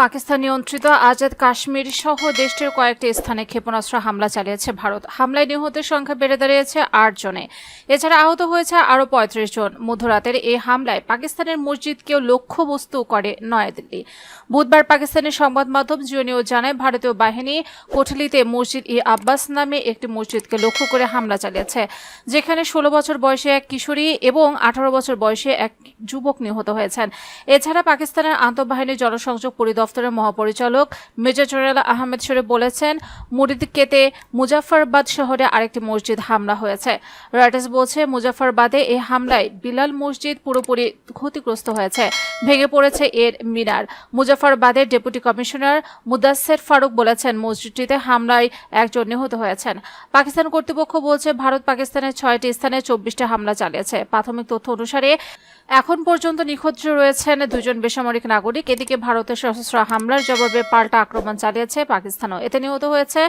পাকিস্তান নিয়ন্ত্রিত আজাদ কাশ্মীর সহ দেশটির কয়েকটি স্থানে ক্ষেপণাস্ত্র হামলা চালিয়েছে ভারত। হামলায় নিহতের সংখ্যা বেড়ে দাঁড়িয়েছে ৮ জনে। এছাড়া আহত হয়েছে আরও ৩৫ জন। মধ্যরাতের এই হামলায় পাকিস্তানের মসজিদকেও লক্ষ্যবস্তু করে নয়াদিল্লি। বুধবার পাকিস্তানের সংবাদ মাধ্যম জিও নিউজ জানায়, ভারতীয় বাহিনী কোটলিতে মসজিদ ই আব্বাস নামে একটি মসজিদকে লক্ষ্য করে হামলা চালিয়েছে, যেখানে ১৬ বছর বয়সী এক কিশোরী এবং ১৮ বছর বয়সী এক যুবক নিহত হয়েছেন। এছাড়া পাকিস্তানের আন্তঃবাহিনী জনসংযোগ পরিদপ্তরের মহাপরিচালক মেজর জেনারেল আহমেদ শরীফ বলেছেন, মুরিদকেতে মুজাফফরাবাদ শহরে আরেকটি মসজিদ হামলা হয়েছে। রয়টার্স বলছে, মুজাফফরাবাদে এই হামলায় বিলাল মসজিদ পুরোপুরি ক্ষতিগ্রস্ত হয়েছে, ভেঙে পড়েছে এর মিনার। মুজাফফরাবাদের ডেপুটি কমিশনার মুদাসসের ফারুক বলেছেন, মসজিদটিতে হামলায় একজন নিহত হয়েছেন। পাকিস্তান কর্তৃপক্ষ বলছে, ভারত পাকিস্তানের ৬টি স্থানে ২৪টি হামলা চালিয়েছে। প্রাথমিক তথ্য অনুসারে এখন পর্যন্ত নিখোঁজ রয়েছেন ২ জন বেসামরিক নাগরিক। এদিকে ভারতের সশস্ত্র হামলার জবাবে পাল্টা আক্রমণ চালিয়েছে পাকিস্তানও। এতে নিহত হয়েছে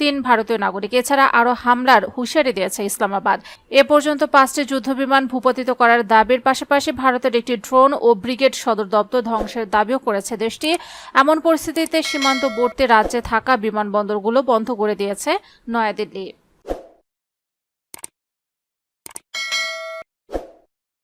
৩ ভারতীয় নাগরিক। এছাড়া আরও হামলার হুঁশিয়ারি দিয়েছে ইসলামাবাদ। এ পর্যন্ত ৫টি যুদ্ধবিমান ভূপাতিত করার দাবির পাশাপাশি ভারতের একটি ড্রোন ও ব্রিগেড সদর দপ্তর ধ্বংসের দাবিও করেছে দেশটি। এমন পরিস্থিতিতে সীমান্তবর্তী রাজ্যে থাকা বিমানবন্দরগুলো বন্ধ করে দিয়েছে নয়াদিল্লি।